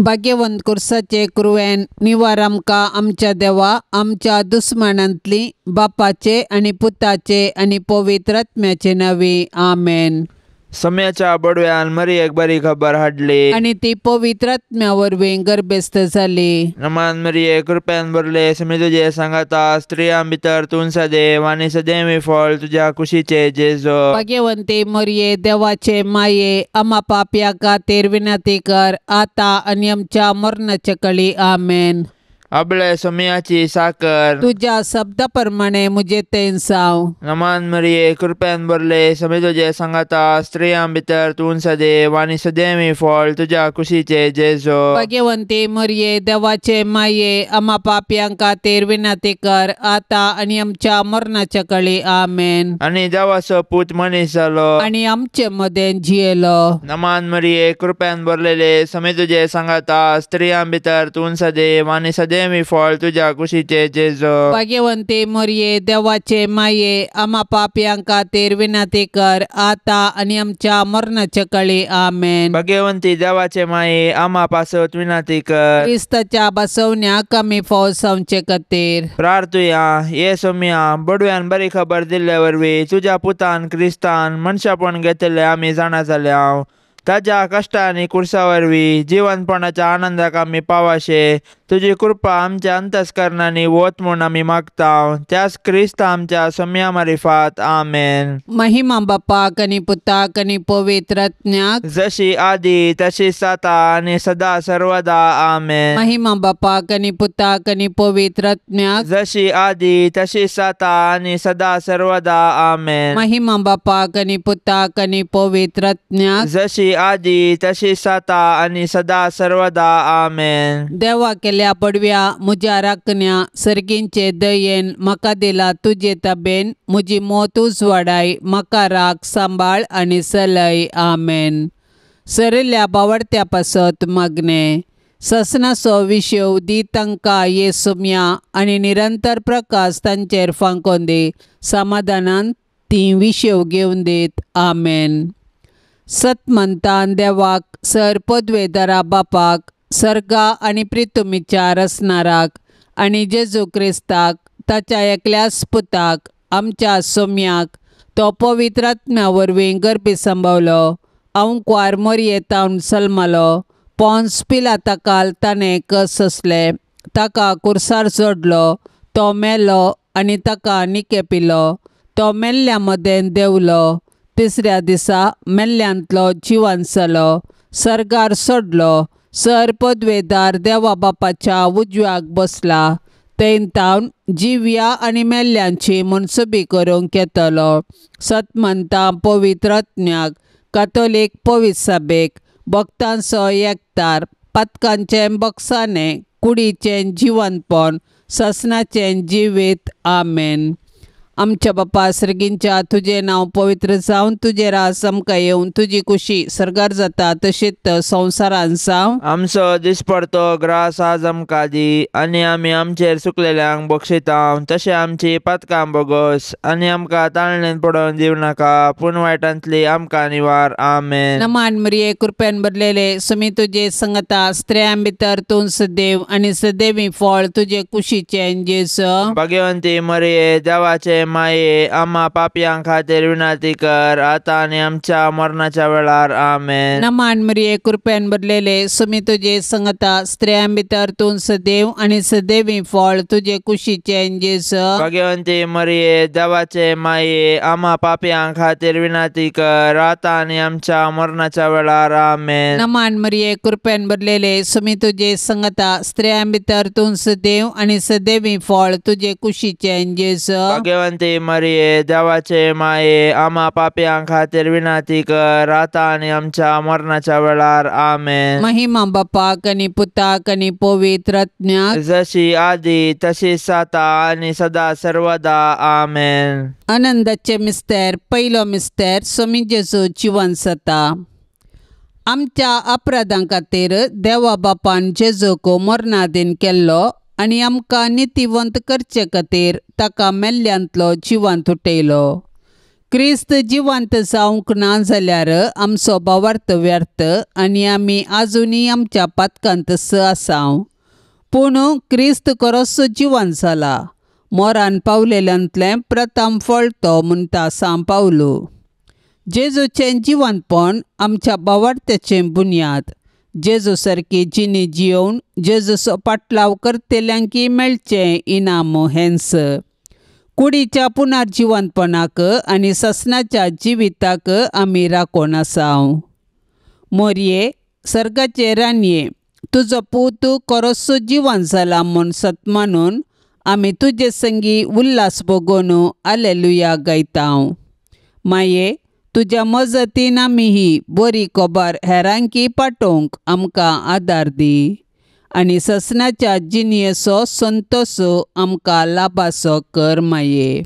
भाग्यवंत कुर्साचे कुरवेन निवार आमकां आमच्या देवा आमच्या दुस्मनांतली बापाचे आणि पुताचे आणि पवित्र आत्म्याचे नावी आमेन। सम्याच्या बडव्यान मरियेक बरी खबर हाडली आणि ती पवित्र आत्म्यावरवीं गर्भस्थ जाली। नमान मरिये कृपेन भरले समी तुझे सांगाता स्त्रियां भितर तूं सदैव आणि सदैवी फळ तुझ्या कुशीचे जेजो। भाग्यवंते मरिये देवाचे माये आम्हा पाप्या खातीर विनंती कर आता आणि आमच्या मरणाच्या काळी आमेन। अबळे सम्याची साकर तुझ्या शब्दाप्रमाणे मुझे तेन साव। नमान मरिये कृपेन भरले समी तुझे सांगाता स्त्रियां भितर तूं सदैव आणि सदैवी फळ तुझ्या कुशीचे जेजो। भाग्यवंते मरिये देवाचे माये आम्हा पाप्यां खातीर विनंती कर आता आणि आमच्या मरणाच्या काळी आमेन। आणि देवाचो पूत मनीस जालो आणि आमचे मदें जियेलो। नमान मरिये कृपेन भरलेले समी तुझे सांगाता स्त्रियां भितर तूं सदैव आणि सदैवी फळ तुझ्या कुशीचे जेजो। भाग्यवंते मरिये देवाचे माये आम्हा पाप्यां खातीर विनंती कर आता आणि आमच्या मरणाच्या काळी आमेन। भाग्यवंती देवाचे माये आम्हा पासत विनंती कर क्रिस्ताच्या बसवण्याक आमी फावो जावचे खातीर प्रार्थुया। ये सोम्या बडव्यान बरी खबर दिल्ले वरवीं तुझ्या पुतान क्रिस्तान मनशापण घेतले आमी जाणा जाल्या ताज्या कष्ट आनी कुर्सा वरवीं जिवंतपणाच्या आनंदाक आमी पावाशे तुजी कृपा आमच्या अंतस्करणांनी वत म्हूण आमी मागता त्याच क्रिस्त आमच्या सम्या मारिफात आमेन। महिमा बापाक आनी पुताक आनी पवित्र आत्म्याक जशी आदी तशीच आता आणि सदा सर्वदा आमेन। महिमा बापाक आनी पुताक आनी पवित्र आत्म्याक जशी आदी तशीच आता आणि सदा सर्वदा आमेन। महिमा बापाक आनी पुताक आनी पवित्र आत्म्याक जशी आदी तशीच आता आणि सदा सर्वदा आमेन। देवा केल्या पडव्या मुझ्या राखण्या सर्गींचे दयेन म्हाका दिला तुजे ताबेन मुजी मोत उजवाडाय म्हाका राख सांबाळ आनी सलय आमेन। सरिल्ल्या बावडत्या पासत मागणे ससनाचो विशव दी तांकां ये सोम्या आनी निरंतर प्रकाश तांचेर फांकोन दी समाधानान ती विशव घेवन दीत आमेन। सतमंतान देवाक सर पदवेदारा बापाक सर्गा आनी प्रितुमीच्या रसनाराक आनी जेजू क्रिस्ताक ताच्या एकल्याच पुताक आमच्या सोम्याक तो पवित्र आत्म्या वरवीं गर्भी संभवलो अंकुआर मरियेतावन सल्मलो पोन्स पिलाताकाल ताणें कस असले ताका कुर्सार जोडलो तो मेलो आनी ताका निकेपिलो तो मेल्ल्या मदें देंवलो तिसऱ्या दिसा मेल्ल्यांतलो जिवंत जालो सर्गार सोडलो सर पदवेदार देवा बापाच्या उजव्याक बसला थंय तावन जिव्या आनी मेल्ल्यांची मनसुबी करूंक येतलो। सतमंतां पवित्र आत्म्याक कातोलीक पवित्र सभेक भक्तांचो एकठार पातकांचें बक्षाने कुडीचें जिवंतपण ससनाचें जिवीत आमेन। आमच्या बापा सर्गींच्या तुझे नांव पवित्र जावन तुझे रास आमकां येवन तुजी कुशी सर्गार जाता तशीच संवसारान जावं। आमचो दिसपडतो ग्रास आज आमकां दी आनी आमी आमचेर चुकलेल्यांक बक्षिता तशें आमची पातकां बोगोस आनी आमकां ताळणेन पडोवन दिवं नाका पूण वायटांतली आमकां निवार आमेन। नमान मरिये कृपेन भरलेले समी तुजे संगता स्त्रियां भितर तूं सदैव आनी सदैवी फळ तुजे कुशीचें जेजू। भाग्यवंती मरिये देवाचे माये आम्हा पाप्यां खातीर विनंती कर आता आणि आमच्या मरणाच्या वेळार आमेन। नमान मरिये कृपेन भरलेले समी तुजे संगता स्त्रियां भितर तूं सदैव आनी सदैवी फळ तुजे कुशीचें जेजू। भाग्यवंती मरिये देवाचे माये आम्हा पाप्यां खातीर विनंती कर आता आणि आमच्या मरणाच्या वेळार आमेन। नमान मरिये कृपेन भरलेले समी तुजे संगता स्त्रियां भितर तूं सदैव आनी सदैवी फळ तुजे कुशीचें जेजू। मरिये देवाचे माये आम्हा पाप्यां खातीर विनंती कर आता आणि आमच्या मरणाच्या वेळार आमेन। महिमा बापाक आनी पुताक आनी पवित्र आत्म्याक जशी आदी तशीच आता आणि सदा सर्वदा आमेन। आनंदाचे मिस्तेर पयलो मिस्तेर समी जेजू जिवंत जाता। आमच्या अपराधां खातीर देवा बापान जेजूक मरणाधीन केल्लो आनी आमकां नितीवंत करचे खातीर ताका मेल्ल्यांतलो जिवंत उठयलो। क्रिस्त जिवंत जावंक ना जाल्यार आमचो भावार्थ व्यर्थ आनी आमी आजुनी आमच्या पातकांत आसाव. पूण क्रिस्त खरोच जिवंत जाला. मोरान पावलेल्यांतलें प्रथम फळ तो म्हणटा सांव पावलो. जेजूचें जिवंतपण आमच्या भावार्थ्याचें बुन्याद. जेजू सारकी जिणी जियोवन जेजूचो पाटलाव करतेल्यांकी मेळचें इनाम हेंच. कुडीच्या पुनर्जिवंतपणाक आनी ससनाच्या जिविताक आमी राखोन आसाव. मोरये, सर्गाचे रानये, तुजो पूत खरोच जिवंत जाला म्हूण सत मानून आमी तुजे संगी उल्हास भोगोवन हालेलुया गायताव. माये, तुज्या मजतीन आमी ही बरी खबर हेरांकी पाठोवंक आमकां आदार दी. आनी ससनाच्या जिणयेचो संतोश आमकां लाभासो कर माये.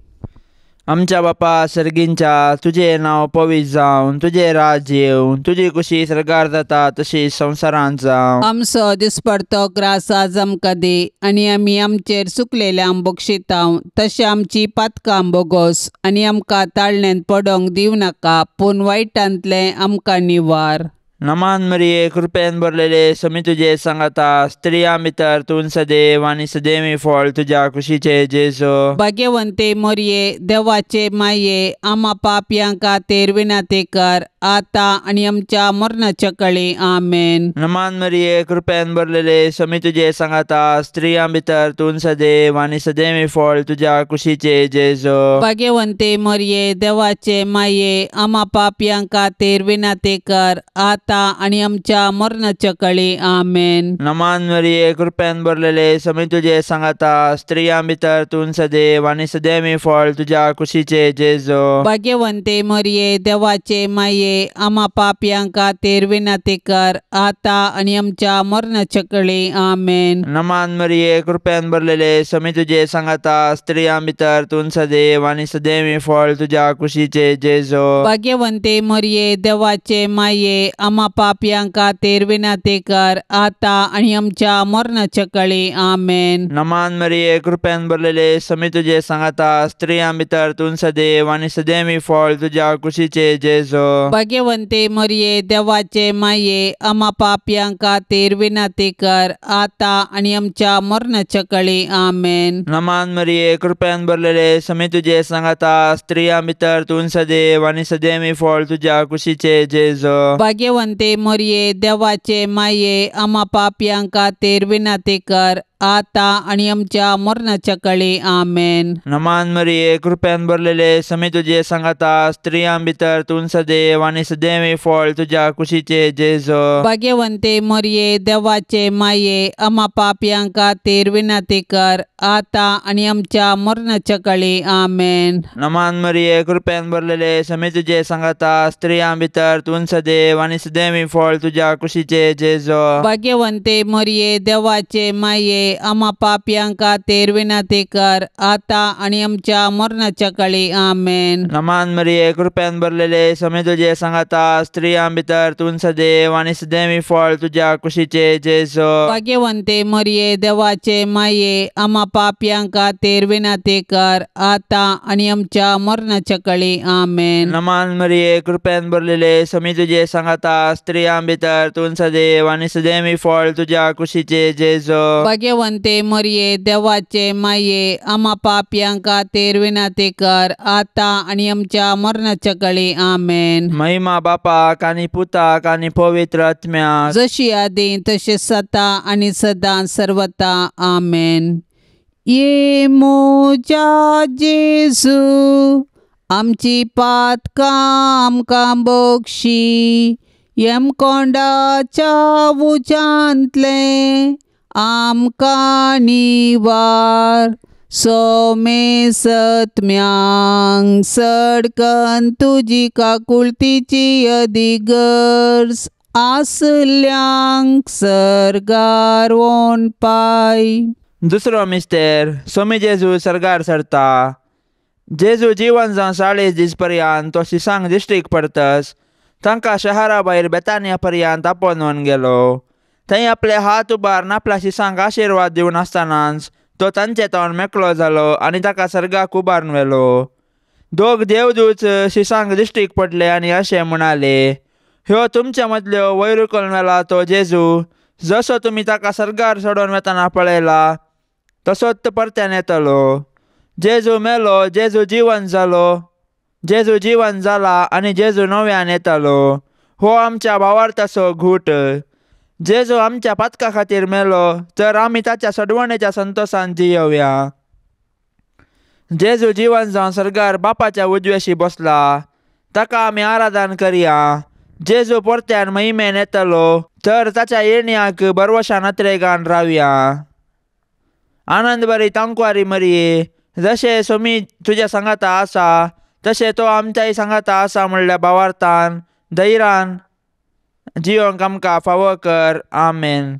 आमच्या बापा सर्गींच्या, तुझे नांव पवित्र जावन तुझे राज येवन तुजी कुशी सरकार जाता तशी संवसारांत जावं. आमचो दिसपडतो ग्रास आज आमकां दे आनी आमी आमचेर चुकलेल्यांक बक्षिताव तशें आमची पातकां बोगोस आनी आमकां ताळण्यांत पडोंक दिवं नाका पूण वायटांतलें आमकां निवार. नमान मरिये, कृपेन भरलेले समी तुजे सांगाता, स्त्रियां भितर तूं सदैव आनी सदैवी फळ तुज्या कुशीचे जेजू. भाग्यवंते मोरये, देवाचे माये, आम्हा पापयांक खातीर विनंती कर आता आनी आमच्या मरणाच्या काळी आमेन. नमान मरिये, कृपेन भरलेले समी तुजे सांगाता, स्त्रियां भितर तूं सदैव आनी सदैवी फळ तुज्या कुशीचे जेजू. भाग्यवंते मोरये, देवाचे माये, आम्हा पापयांक खातीर विनंती कर आता आणि आमच्या मरणाच्या काळी आमेन. नमान मरिये, कृपेन भरलेले समी तुजे सांगाता, स्त्रियां भितर तूं सदैव आनी सदैवी फळ तुज्या कुशीचे जेजू. भाग्यवंते मोरये, देवाचे माये, आम्हा पापयांक खातीर विनंती कर आता आणि आमच्या मरणाच्या काळी आमेन. नमान मरिये, कृपेन भरलेले समी तुजे सांगाता, स्त्रियां भितर तूं सदैव आनी सदैवी फळ तुज्या कुशीचे जेजू. भाग्यवंते मोरये, देवाचे माये, आम्हा पापयांक खातीर विनंती कर आता आणि आमच्या मरणाच्या काळी आमेन. नमान मरिये, कृपेन भरलेले समी तुजे सांगाता, स्त्रियां भितर तूं सदैव आनी सदैवी फळ तुज्या कुशीचे जेजू. भाग्यवंते मोरये, देवाचे माये, आम्हा पापयांक खातीर विनंती कर आता आणि आमच्या मरणाच्या काळी आमेन. नमान मरिये, कृपेन भरलेले समी तुजे सांगाता, स्त्रियां भितर तूं सदैव आनी सदैवी फळ तुज्या कुशीचे जेजू. भाग्यवंते मोरये, देवाचे माये, आम्हा पापयांक खातीर विनंती कर आता आणि आमच्या मरणाच्या काळी आमेन. नमान मरिये, कृपेन भरलेले समी तुजे सांगाता, स्त्रियां भितर तूं सदैव आनी सदैवी फळ तुज्या कुशीचे जेजू. भाग्यवंते मोरये, देवाचे माये, आम्हा पापयांक खातीर विनंती कर आता आणि आमच्या मरणाच्या काळी आमेन. नमान मरिये, कृपेन भरलेले समी तुजे सांगाता, स्त्रियां भितर तूं सदैव आनी सदैवी फळ तुज्या कुशीचे जेजू. भाग्यवंते मोरये, देवाचे माये, आम्हा पापयांक खातीर विनंती कर आता आणि आमच्या मरणाच्या काळी आमेन. नमान मरिये, कृपेन भरलेले समी तुजे सांगाता, स्त्रियां भितर तूं सदैव आनी सदैवी फळ तुज्या कुशीचे जेजू. भाग्यवंते मोरये, देवाचे माये, आम्हा पापयांक खातीर विनंती कर आता आणि आमच्या मरणाच्या काळी आमेन. नमान मरिये, कृपेन भरलेले समी तुजे सांगाता, स्त्रियां भितर तूं सदैव आनी सदैवी फळ तुज्या कुशीचे जेजू. भाग्यवंते मोरये, देवाचे माये, आम्हा पापयांक खातीर विनंती कर आता आणि आमच्या मरणाच्या काळी आमेन. महिमा बापाक आनी पुताक आनी पवित्र आत्म्याक, जशी आदी तशी सता आणि सदां सर्वता आमेन. ये मोजा जेजू, आमची पातकां आमकां बक्षी, येम कोंडाच्या उजांतले आमकां निवार. सोमे सत्म्यांक सडकन तुजी काकुळतीची अधिगर्ज, आसल्यांक सर्गार वोन पाय. दुसरो मिस्तेर, सोमी जेजू सर्गार सरता. जेजू जिवन जावन 40 दीस पर्यंत तो शिसांग दिश्टीक परतस तांकां शहरा भायर बेतानिया पर्यंत आपोवन व्हरून गेलो. थंय आपले हात उबारून आपल्या शिसांक आशिर्वाद दिवन आसतनाच तो तांचे तोंड मेकळो जालो आनी ताका सर्गाक उबारून व्हेलो. दोग देवदूत शिसांक दिश्टीक पडले आनी अशें म्हणाले, ह्यो तुमच्या मदल्यो वयर करून मेला तो जेजू, जसो तुमी ताका सर्गार सोडून वेताना पळयला तसोच तो परत्यान येतलो. जेजू मेलो, जेजू जिवंत जाला आनी जेजू नव्यान येतलो. हो आमच्या भावार्थाचो घूट. जेजू आमच्या पातका खातीर मेलो तर आमी ताच्या सडवणेच्या संतोशान जियोवया. जेजू जिवंत जावन सर्गार बापाच्या उजव्याशी बसला, ताका आमी आराधन करया. जेजू परत्यान महिमेन येतलो तर ताच्या येणयाक बरवशान नत्रेगान रावया. आनंद बरी तांकवारी मरये, जशे सोमी तुज्या सांगाता आसा तशें तो आमच्याय सांगाता आसा म्हणल्या भावार्थान धैर्यान जियोंक आमकां फावो कर. आमेन.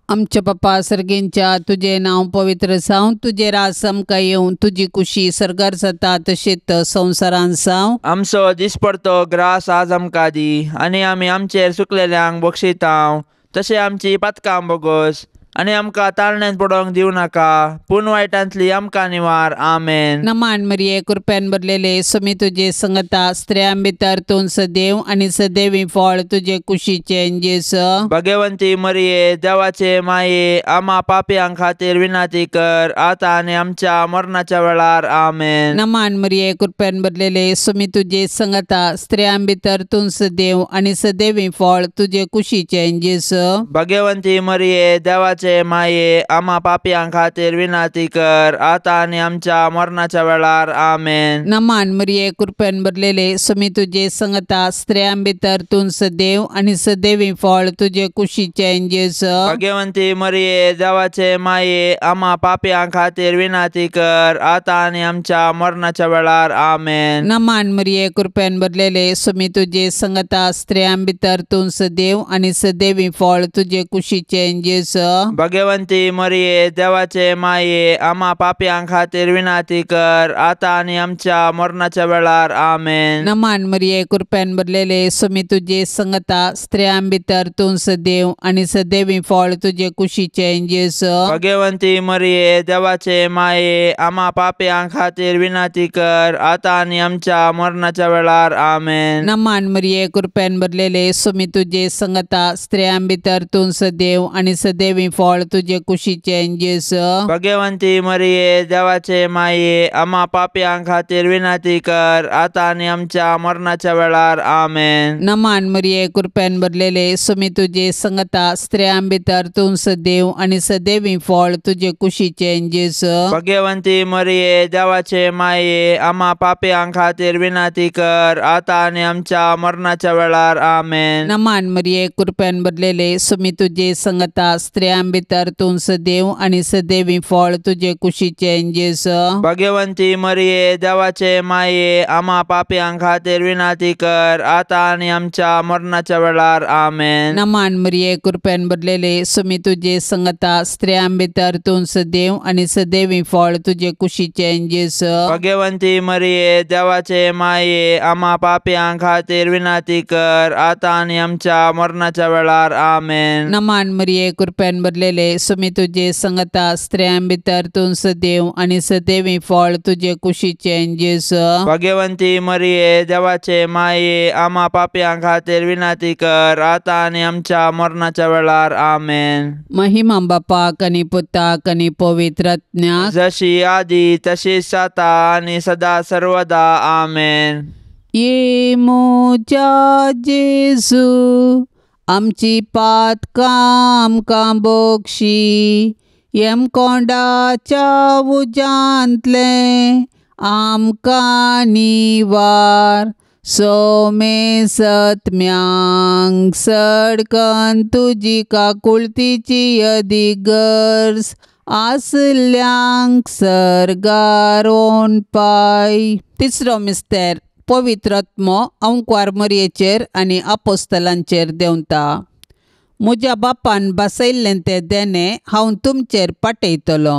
आमच्या पप्पा सर्गेंच्या, तुझे नाव पवित्र जावं, तुझे रास आमकां येवं, तुजी कुशी सर्गार जाता तशेंच संवसारान जावं. आमचो दिसपडतो ग्रास आज आमकां दी, आनी आमी आमचेर चुकलेल्यांक बक्षितांव तशें आमची पातकां बोगोस, आनी आमकां ताळण्यांत पडोवंक दिवं नाका, पूण वायटांतली आमकां निवार. आमेन. नमान मरिये, कृपेन भरलेले समी तुझे संगता, स्त्रियां भितर तूं सदैव आनी सदैवी फळ तुझे कुशीचे जेस. भगवंती मरिये, देवाचे माये, आम्हा पापयांक खातीर विनाती कर, आतां आनी आमच्या मरणाच्या वेळार. आमेन. नमान मरिये, कृपेन भरलेले समी तुझे संगता, स्त्रियां भितर तूं सदैव आनी सदैवी फळ तुझे कुशीचे जेस. भगवंती मरिये, देवाचे माये, आम्हा पापयांक खातीर विनाती कर, आतां आनी आमच्या मरणाच्या वेळार. आमेन. नमान मरिये, कृपेन भरलेले समी तुझे संगता, स्त्रियां भितर तूं सदैव आनी सदैवी फळ तुझे कुशीचे जेस. भगवंती मरिये, देवाचे माये, आम्हा पापयांक खातीर विनाती कर, आतां आनी आमच्या मरणाच्या वेळार. आमेन. नमान मरिये, कृपेन भरलेले समी तुझे संगता, स्त्रियां भितर तूं सदैव आनी सदैवी फळ तुझे कुशीचे जेस. भगवंती मरिये, देवाचे माये, आम्हा पापयांक खातीर विनाती कर, आतां आनी आमच्या मरणाच्या वेळार. आमेन. नमान मरिये, कृपेन भरलेले समी तुझे संगता, स्त्रियां भितर तूं सदैव आनी सदैवी फळ तुझे कुशीचे जेस. भगवंती मरिये, देवाचे माये, आम्हा पापयांक खातीर विनाती कर, आतां आनी आमच्या मरणाच्या वेळार. आमेन. नमान मरिये, कृपेन भरलेले समी तुझे संगता, स्त्रियां भितर तूं सदैव आनी सदैवी फळ तुझे कुशीचे जेस. भगवंती मरिये, देवाचे माये, आम्हा पापयांक खातीर विनाती कर, आतां आनी आमच्या मरणाच्या वेळार. आमेन. नमान मरिये, कृपेन भरलेले समी तुझे संगता, स्त्रियां भितर तूं सदैव आनी सदैवी फळ तुझे कुशीचे जेस. भगवंती मरिये, देवाचे माये, आम्हा पापयांक खातीर विनाती कर, आतां आनी आमच्या मरणाच्या वेळार. आमेन. नमान मरिये, कृपेन भरलेले समी तुझे संगता, स्त्रियां भितर तूं सदैव आनी सदैवी फळ तुझे कुशीचे जेस. भगवंती मरिये, देवाचे माये, आम्हा पापयांक खातीर विनाती कर, आतां आनी आमच्या मरणाच्या वेळार. आमेन. नमान मरिये, कृपेन भरलेले समी तुझे संगता, स्त्रियां भितर तूं सदैव आनी सदैवी फळ तुझे कुशीचे जेस. भगवंती मरिये, देवाचे माये, आम्हा पापयांक खातीर विनाती कर, आतां आनी आमच्या मरणाच्या वेळार. आमेन. नमान मरिये, कृपेन भरलेले समी तुझे संगता, स्त्रियां भितर तूं सदैव आनी सदैवी फळ तुझे कुशीचे जेस. भगवंती मरिये, देवाचे माये, आम्हा पापयांक खातीर विनाती कर, आतां आनी आमच्या मरणाच्या वेळार. आमेन. महिमा बापाक आनी पुताक आनी पवित्र आत्म्याक, जशी आदी तशीच आता आनी सदा सर्वदा. आमेन. ये मोच्या जेजू, आमची पातकां आमकां बोगशी, येमकोंडाच्या उजांतले आमकां निवार. सोमे सत्म्यांक सडकन तुजी काकुळतीची अदीक गरज, आसल्यांक सर्गारोन पाय. तिसरो मिस्तेर, पवित्र आत्मो अंकवार मरयेचेर आनी आपोस्तलांचेर देंवता. म्हज्या बापान बसयल्लें तें देणें हांव तुमचेर पाटयतलो,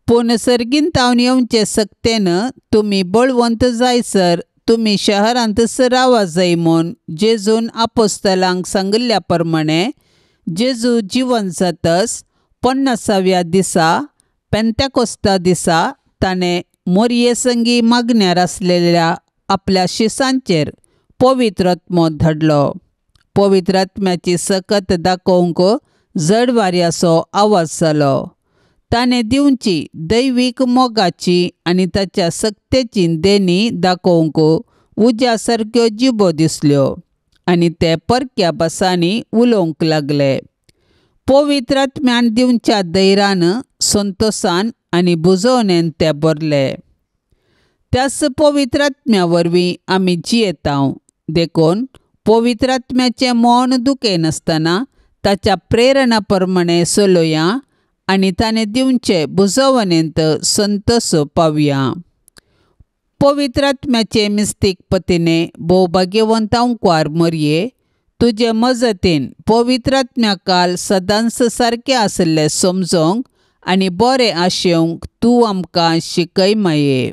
पूण सर्गींतावन येवचे सक्तेन तुमी बळवंत जायसर तुमी शहरांत रावा जाय म्हूण जेजून आपोस्तलांक सांगिल्ल्या प्रमाणे जेजू जिवंत जातस 50व्या दिसा पेंतेकोस्ता दिसा ताणें मोरये संगी मागण्यार आसलेल्या आपल्या शिसांचेर पवित्र आत्मो धाडलो. पवित्र आत्म्याची सकत दाखोवंक जड वाऱ्याचो आवाज जालो. ताणें दिवची दैवीक मोगाची आनी ताच्या सक्तेची देणी दाखोवंक उज्या सारक्यो जिबो दिसल्यो आनी ते परक्या भासांनी उलोवंक लागले. पवित्र आत्म्यान दिवच्या धैर्यान, संतोषान आनी बुजवणेन ते भरले. त्याच पवित्र आत्म्या वरवीं आमी जियेतांव. देखून पवित्र आत्म्याचें मौन दुखे नासतना ताच्या प्रेरणा प्रमाणे चलोया आनी ताणें दिवचे बुजवणेंत संतोष पावया. पवित्र आत्म्याचे मिस्तीक पतीने भोवभाग्यवंतांकार मरये, तुजे मजतीन पवित्र आत्म्या काल सदांच सारकें आसले समजोवंक आनी बरें आशेवंक तूं आमकां शिकय माये.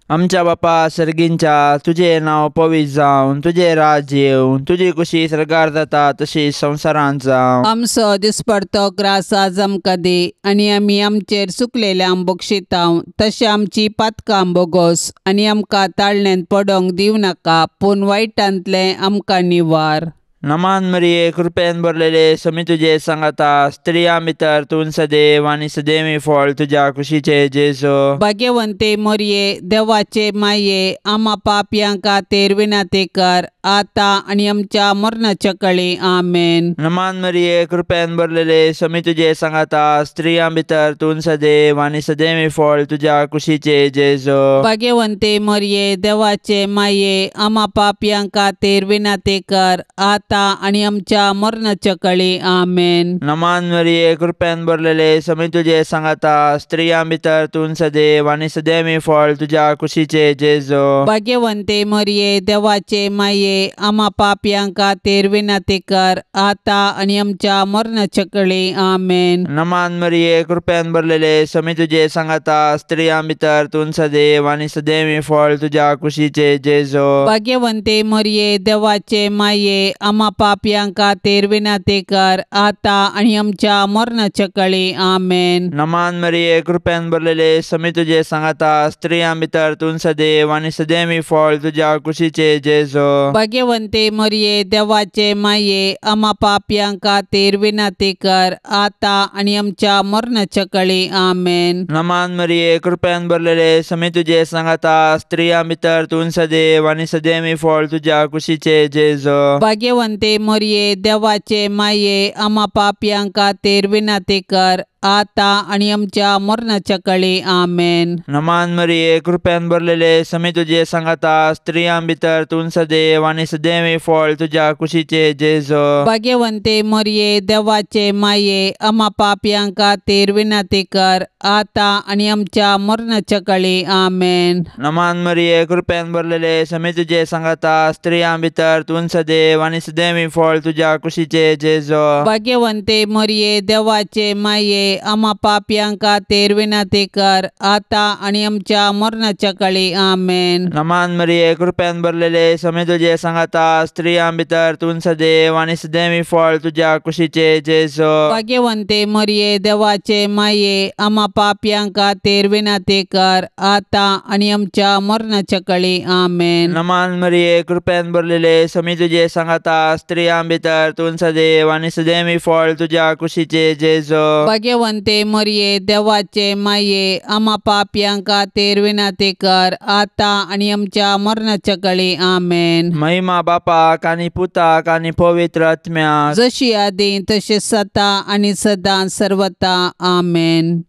आमच्या बापा सर्गींच्या, तुझे नांव पवित्र जावन, तुझे राज येवं, तुजी कुशी सरकार जाता तशी संवसारांत जावं. आमचो दिसपडतो ग्रास आज आमकां दी आनी आमी आमचेर चुकलेल्यांक बक्षितांव. तशें आमची पातकां बोगोस आनी आमकां ताळणेंत पडोवंक दिवं नाका, पूण वायटांतलें आमकां निवार. नमान मरिये, कृपेन भरलेले समी तुजे सांगाता, स्त्रियां भितर तूं सदैव आनी सदैवी फळ तुज्या कुशीचे जेजो. भाग्यवंते मरिये, देवाचे माये, आम्हा पापयां खातीर विनंती कर, आता आनी आमच्या मरणाच्या काळी आमेन. नमान मरिये, कृपेन भरलेले समी तुजे सांगाता, स्त्रियां भितर तूं सदैव आनी सदैवी फळ तुज्या कुशीचे जेजो. भाग्यवंते मरिये, देवाचे माये, आम्हा पापयां खातीर विनंती कर, आता आणि आमच्या मरणाच्या काळी आमेन. नमान मरिये, कृपेन भरलेले समी तुजे सांगाता, स्त्रियां भितर तूं सदैव आनी सदैवी फळ तुज्या कुशीचे जेजो. भाग्यवंते मरिये, देवाचे माये, आम्हा पापयां खातीर विनंती कर, आता आणि आमच्या मरणाच्या काळी आमेन. नमान मरिये, कृपेन भरलेले समी तुजे सांगाता, स्त्रियां भितर तूं सदैव आनी सदैवी फळ तुज्या कुशीचे जेजो. भाग्यवंते मरिये, देवाचे माये, आम्हा पापयां खातीर विनंती कर, आता आणि आमच्या मरणाच्या काळी आमेन. नमान मरिये, कृपेन भरलेले समी तुजे सांगाता, स्त्रियां भितर तूं सदैव आनी सदैवी फळ तुज्या कुशीचे जेजो. भाग्यवंते मरिये, देवाचे माये, आम्हा पापयां खातीर विनंती कर, आता आणि आमच्या मरणाच्या काळी आमेन. नमान मरिये, कृपेन भरलेले समी तुजे सांगाता, स्त्रियां भितर तूं सदैव आनी सदैवी फळ तुज्या कुशीचे जेजो. भाग्यवंते मरिये, देवाचे माये, आम्हा पापयां खातीर विनंती कर, आता आणि आमच्या मरणाच्या काळी आमेन. नमान मरिये, कृपेन भरलेले समी तुजे सांगाता, स्त्रियां भितर तूं सदैव आनी सदैवी फळ तुज्या कुशीचे जेजो. भाग्यवंते मरिये, देवाचे माये, आम्हा पापयां खातीर विनंती कर, आता आणि आमच्या मरणाच्या काळी आमेन. नमान मरिये, कृपेन भरलेले समी तुजे सांगाता, स्त्रियां भितर तूं सदैव आनी सदैवी फळ तुज्या कुशीचे जेजो. भाग्यवंते मरिये, देवाचे माये, आम्हा पापयां खातीर विनंती कर, आता आणि आमच्या मरणाच्या काळी आमेन. नमान मरिये, कृपेन भरलेले समी तुजे सांगाता, स्त्रियां भितर तूं सदैव आनी सदैवी फळ तुज्या कुशीचे जेजो. भाग्यवंते मरिये, देवाचे माये, आम्हा पापयां खातीर विनंती कर, आता आणि आमच्या मरणाच्या काळी आमेन. नमान मरिये, कृपेन भरलेले समी तुजे सांगाता, स्त्रियां भितर तूं सदैव आनी सदैवी फळ तुज्या कुशीचे जेजो. भाग्यवंते मरिये, देवाचे माये, आम्हा पापयां खातीर विनंती कर, आता आणि आमच्या मरणाच्या काळी आमेन. महिमा बापाक आनी पुताक आनी पवित्र आत्म्याक, जशी आदी तशेंच आता आणि सदां सर्वता आमेन.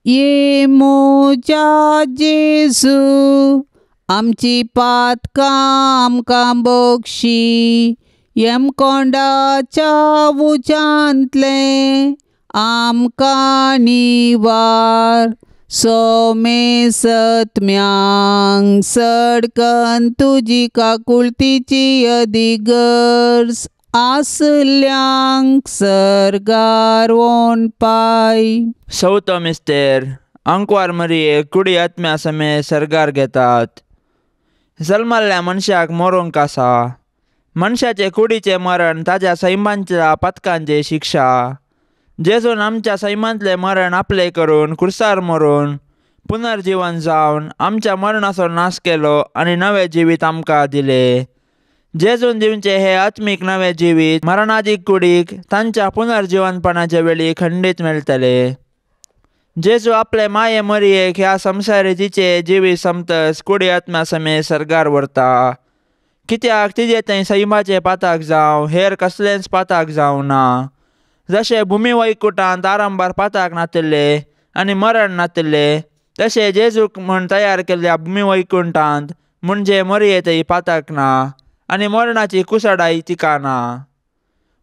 ये मोजा जेजू, आमची पातकां आमकां बक्षी, येमकोंडाच्या उज्यांतले आमकां निवार. सोमे सत्म्यांक सडकन तुजी काकुळतीची अधिगर्ज, आसल्यांक सरगार वोन पाय. चवथो मिस्तेर, अंकवार मरिये कुडी आत्म्या समेत सरगार घेतात. जल्माल्ल्या मनशाक मरोंक आसा. मनशाचे कुडीचे मरण ताच्या सैमांच्या पथकांचे शिक्षा. जेजून आमच्या सैमांतले मरण आपले करून कुर्सार मरून पुनर्जीवन जावन आमच्या मरणाचो नाश केलो आनी नवे जिवीत आमकां दिले. जेजून दिवचे हे आत्मीक नवे जिवीत मरणादीक कुडीक तांच्या पुनर्जीवनपणाचे वेळी खंडीत मेळटले. जेजू आपले माये मरयेक ह्या संसारीचे जिवीत समतस कुडी आत्म्या समेत सर्गार व्हरता. कित्याक तिजे थंय सैमाचे पाताक जावं हेर कसलेंच पाताक जावं ना. जशे भुमी वैकुंठांत आरंभार पाताक नातिल्ले आनी मरण नातिल्ले तशे जेजूक म्हण तयार केल्ल्या भुमी वैकुंठांत म्हणजे मरये थंय पाताक ना आनी मरणाची कुसडाई तिका ना.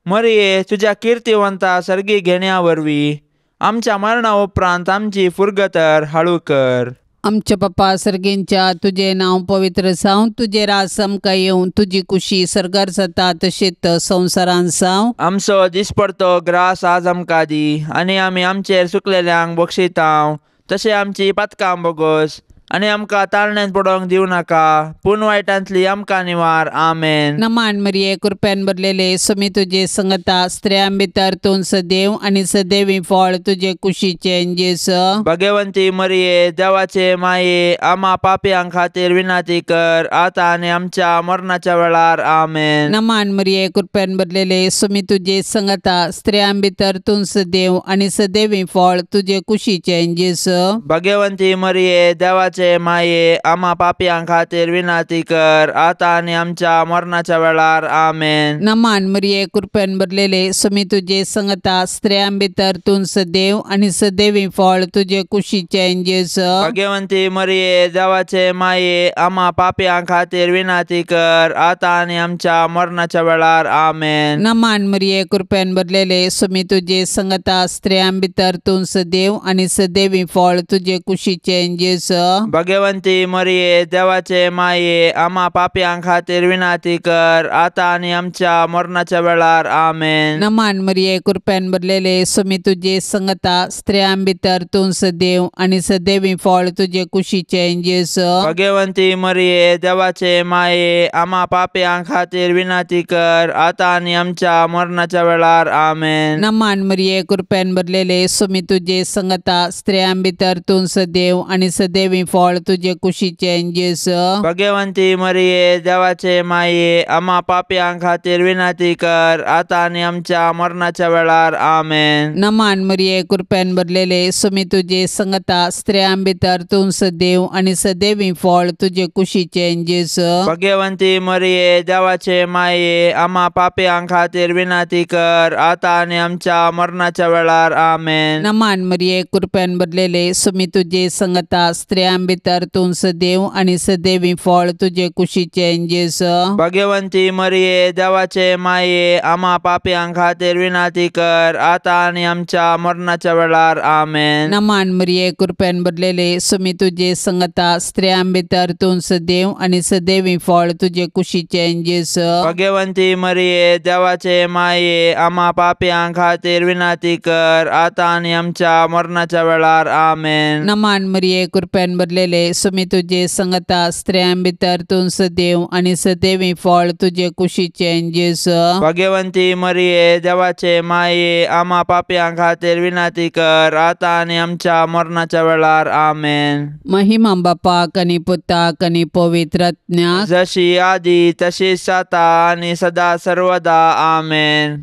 मरये तुज्या किर्तिवंता सर्गी घेण्या वरवीं आमच्या मरणा उपरांत आमची फुरगतर हाळू कर. आमच्या बापा सर्गेंच्या तुझे नाव पवित्र जावं, तुझे राज आमकां येवं, तुजी कुशी सर्गार जाता तशेंच संवसारांत जावं. आमचो दिसपडतो ग्रास आज आमकां दी आनी आमी आमचेर चुकलेल्यांक बक्षितांव तशें आमची पातकां बोगोस आनी आमकां ताळण्यांत पडोवंक दिवं नाका पूण वायटांतली आमकां निवार. आमेन. नमान मरिये कृपेन भरलेले समी तुजे संगता स्त्रियां भितर तूं सदैव आनी सदैवी फळ तुजे कुशीचे जेस. भगवंती मरिये देवाचे माये आम्हा पापयां खातीर विनाती कर आता आनी आमच्या मरणाच्या वेळार. आमेन. नमान मरिये कृपेन भरलेले समी तुजे संगता स्त्रियां भितर तूं सदैव आनी सदैवी फळ तुजे कुशीचे जेस. भगवंती मरिये देवाचे माये आम्हा पापयां खातीर विनाती कर आता आनी आमच्या मरणाच्या वेळार. आमेन. नमान मरिये कृपेन भरलेले समी तुजे संगता स्त्रियां भितर तूं सदैव आनी सदैवी फळ तुजे कुशीचे जेस. भगवंती मरिये देवाचे माये आम्हा पापयां खातीर विनाती कर आता आनी आमच्या मरणाच्या वेळार. आमेन. नमान मरिये कृपेन भरलेले समी तुजे संगता स्त्रियां भितर तूं सदैव आनी सदैवी फळ तुजे कुशीचे जेस. भगवंती मरिये देवाचे माये आम्हा पापयां खातीर विनाती कर आता आनी आमच्या मरणाच्या वेळार. आमेन. नमान मरिये कृपेन भरलेले समी तुजे संगता स्त्रियां भितर तूं सदैव आनी सदैवी फळ तुजे कुशीचे जेस. भगवंती मरिये देवाचे माये आम्हा पापयां खातीर विनाती कर आता आनी आमच्या मरणाच्या वेळार. आमेन. नमान मरिये कृपेन भरलेले समी तुजे संगता स्त्रियां भितर तूं सदैव आनी सदैवी फळ तुजे कुशीचे जेस. भगवंती मरिये देवाचे माये आम्हा पापयां खातीर विनाती कर आता आनी आमच्या मरणाच्या वेळार. आमेन. नमान मरिये कृपेन भरलेले समी तुजे संगता स्त्रियां भितर तूं सदैव आनी सदैवी फळ तुजे कुशीचे जेस. भगवंती मरिये देवाचे माये आम्हा पापयां खातीर विनाती कर आता आनी आमच्या मरणाच्या वेळार. आमेन. नमान मरिये कृपेन भरलेले समी तुजे संगता स्त्रियां भितर तूं सदैव आनी सदैवी फळ तुजे कुशीचे जेस. भगवंती मरिये देवाचे माये आम्हा पापयां खातीर विनाती कर आता आनी आमच्या मरणाच्या वेळार. आमेन. नमान मरिये कृपेन भरलेले समी तुजे संगता स्त्रियां भितर तूं सदैव आनी सदैवी फळ तुजे कुशीचे जेस. भगवंती मरिये देवाचे माये आम्हा पापयां खातीर विनाती कर आता आनी आमच्या मरणाच्या वेळार. आमेन. नमान मरिये कृपेन भरलेले समी तुजे संगता स्त्रियां भितर तूं सदैव आनी सदैवी फळ तुजे कुशीचे जेस. भगवंती मरिये देवाचे माये आम्हा पापयां खातीर विनाती कर आता आनी आमच्या मरणाच्या वेळार. आमेन. महिमा बापाक आनी पुताक आनी पवित्र आत्म्याक जशी आदी तशीच आता आनी सदा सर्वदा. आमेन.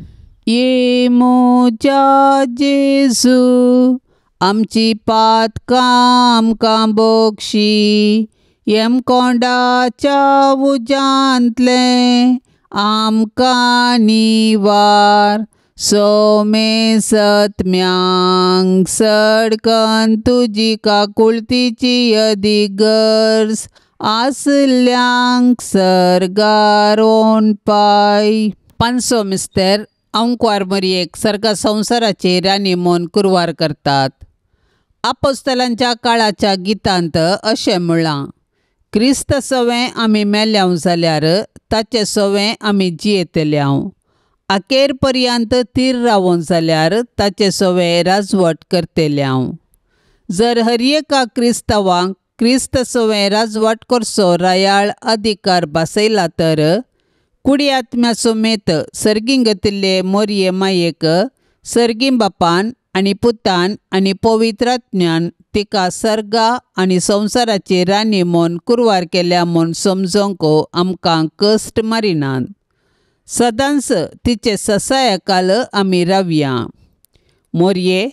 ये मोच्या जेजू आमची पातकां आमकां बोगशी येम कोंडाच्या उजांतले आमकां निवार. सोमे सत्म्यांक सडकन तुजी काकुळतीची अधिगर्ज आसल्यांक सर्गारोन पाय. पांचसो मिस्तेर अंकुर मरियेक सर्गा संवसाराचेर रानी मोन कुरवार करतात. आपोस्तलांच्या काळाच्या गितांत अशें म्हळां, क्रिस्त सवें आमी मेल्याव जाल्यार ताचे सवें आमी जियेतल्याव. अखेर पर्यंत तीर रावूं जाल्यार ताचे सवें राजवट करतल्याव. जर हर एका क्रिस्तांवाक क्रिस्त सवें राजवट करचो रायाळ अधिकार बसयला तर कुडी आत्म्या समेत सर्गीं घातिल्ले मोरये मायेक सर्गीं बापान आनी पुतान आनी पवित्रात्म्यान तिका सर्गा आनी संवसाराची राणी म्हूण कुरवार केल्या म्हूण समजोंक आमकां कश्ट मारिनात. सदांच तिचे ससायाकाल आमी रावया. मोरये,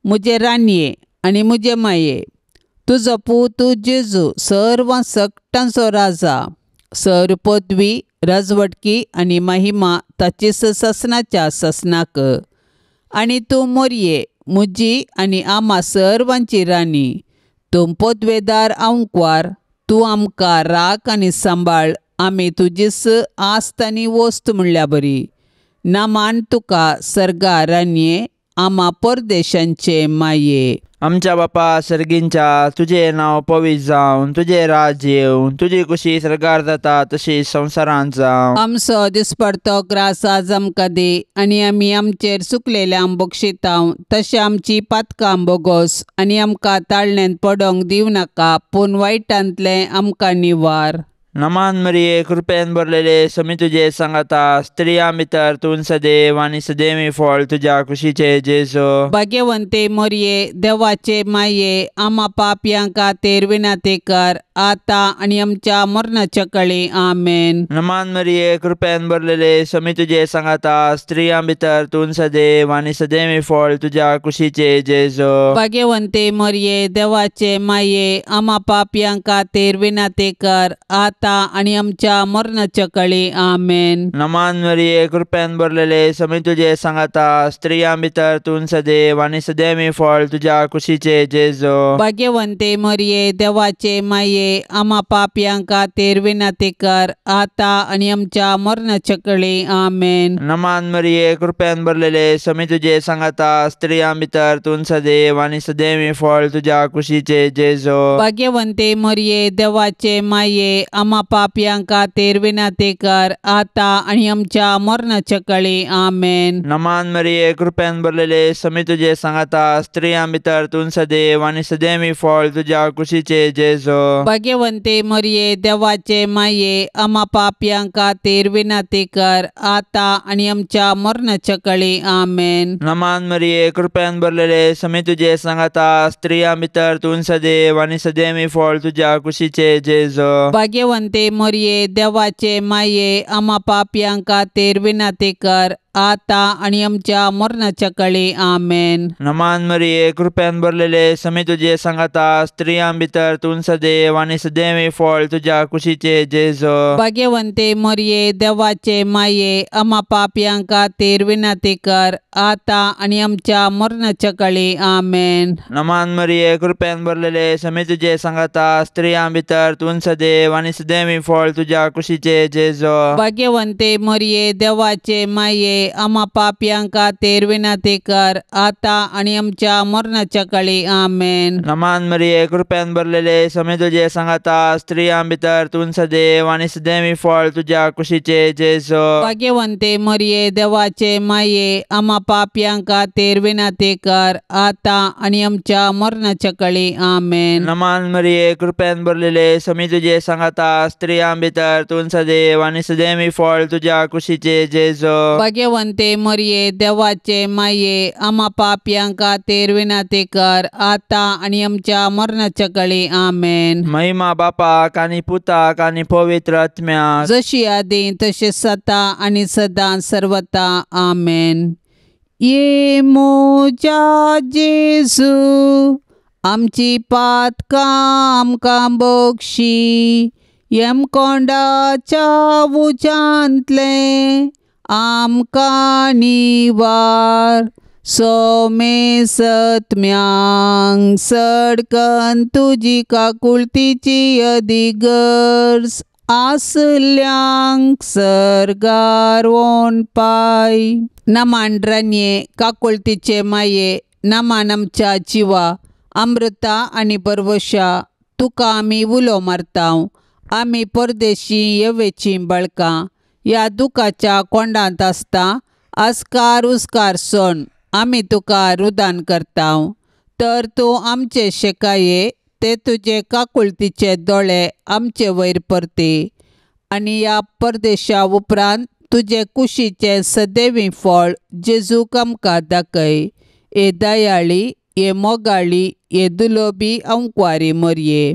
मुजे रानये आनी मुजे माये, तुजो पूत जेजू सर्व सकटांचो राजा, सर पदवी, राजवटकी आनी महिमा ताचीच ससनाच्या ससनाक. आनी तूं मोरये, मुजी आनी आम्हा सर्वांची राणी, तूं पदवेदार आंकवार, तूं आमकां राख आनी सांबाळ, आमी तुजीच आस्त आनी वस्त म्हणल्या बरी. नामान तुका सर्गा रानये, आम्हा परदेशांचे माये. आमच्या बापा सर्गींच्या, तुझे नांव पवित्र जावन, तुझे राज येवन, तुजी कुशी सर्गार जाता तशी संवसारांत जावं. आमचो दिसपडतो ग्रास आज आमकां दी, आनी आमी आमचेर चुकलेल्यांक बक्षितांव, तशें आमची पातकां बोगोस, आनी आमकां ताळण्यांत पडोंक दिवं नाका, पूण वायटांतले आमकां निवार. नमान मरिये, कृपेन भरलेले समी तुजे सांगाता, स्त्रियां भितर तूं सदैव आनी सदैवी फळ तुज्या कुशीचे जेजू. भाग्यवंते मोरये, देवाचे माये, आम्हा पापयां खातीर विनाती कर, आता आनी आमच्या मरणाच्या कळी. आमेन. नमान मरिये, कृपेन भरलेले समी तुजे सांगाता, स्त्रियां भितर तूं सदैव आनी सदैवी फळ तुज्या कुशीचे जेजू. भाग्यवंते मोरये, देवाचे माये, आम्हा पापयां खातीर विनाती कर, आता आनी आमच्या मरणाच्या कळी. आमेन. नमान मरिये, कृपेन भरलेले समी तुजे सांगाता, स्त्रियां भितर तूं सदैव आनी सदैवी फळ तुज्या कुशीचे जेजू. भाग्यवंते मोरये, देवाचे माये, आम्हा पापयां खातीर विनाती कर, आता आनी आमच्या मरणाच्या कळी. आमेन. नमान मरिये, कृपेन भरलेले समी तुजे सांगाता, स्त्रियां भितर तूं सदैव आनी सदैवी फळ तुज्या कुशीचे जेजू. भाग्यवंते मोरये, देवाचे माये, आम्हा पापयां खातीर विनाती कर, आता आनी आमच्या मरणाच्या कळी. आमेन. नमान मरिये, कृपेन भरलेले समी तुजे सांगाता, स्त्रियां भितर तूं सदैव आनी सदैवी फळ तुज्या कुशीचे जेजू. भाग्यवंते मोरये, देवाचे माये, आम्हा पापयां खातीर विनाती कर, आता आनी आमच्या मरणाच्या कळी. आमेन. नमान मरिये, कृपेन भरलेले समी तुजे सांगाता, स्त्रियां भितर तूं सदैव आनी सदैवी फळ तुज्या कुशीचे जेजू. भाग्यवंते मोरये, देवाचे माये, आम्हा पापयां खातीर विनाती कर, आता आनी आमच्या मरणाच्या कळी. आमेन. नमान मरिये, कृपेन भरलेले समी तुजे सांगाता, स्त्रियां भितर तूं सदैव आनी सदैवी फळ तुज्या कुशीचे जेजू. भाग्यवंते मोरये, देवाचे माये, आम्हा पापयां खातीर विनाती कर, आता आनी आमच्या मरणाच्या कळी. आमेन. नमान मरिये, कृपेन भरलेले समी तुजे सांगाता, स्त्रियां भितर तूं सदैव आनी सदैवी फळ तुज्या कुशीचे जेजू. भाग्यवंते मोरये, देवाचे माये, आम्हा पापयां खातीर विनाती कर, आता आनी आमच्या मरणाच्या कळी. आमेन. नमान मरिये, कृपेन भरलेले समी तुजे सांगाता, स्त्रियां भितर तूं सदैव आनी सदैवी फळ तुज्या कुशीचे जेजू. भाग्यवंते मोरये, देवाचे माये, आम्हा पापयां खातीर विनाती कर, आता आनी आमच्या मरणाच्या कळी. आमेन. नमान मरिये, कृपेन भरलेले समी तुजे सांगाता, स्त्रियां भितर तूं सदैव आनी सदैवी फळ तुज्या कुशीचे जेजू. भाग्यवंते मोरये, देवाचे माये, आम्हा पापयां खातीर विनाती कर, आता आनी आमच्या मरणाच्या कळी. आमेन. महिमा बापाक आनी पुताक आनी पवित्र आत्म्याक, जशी आदी तशें सता आनी सदां सर्वता. आमेन. ये मोजा जेजू, आमची पातकां आमकां बक्षी, येमकोंडाच्या उजांतले आमकां निवार. सोमे सत्म्यांक सडकन तुजी काकुळतीची अधिगर्ज, आसल्यांक सर्गार वोन पाय. नमान रानये, काकुळतीचे माये, नमान आमच्या जिवा, अमृता आनी परवशा, तुका आमी उलो मारतांव. आमी परदेशी येवेची बळकां ह्या दुखाच्या कोंडांत आसता, आस्कार उस्कार सण आमी तुका रुदान करतांव. तर तूं आमचे शेकाये, ते तुजे काकुळतीचे दोळे आमचे वयर परते, आनी ह्या परदेशा उपरांत तुजे कुशीचे सदैवी फळ जेजूक आमकां दाखय. ए दयाळी, ए मोगाळी, ए दुलोबी अंकवारी मोरये.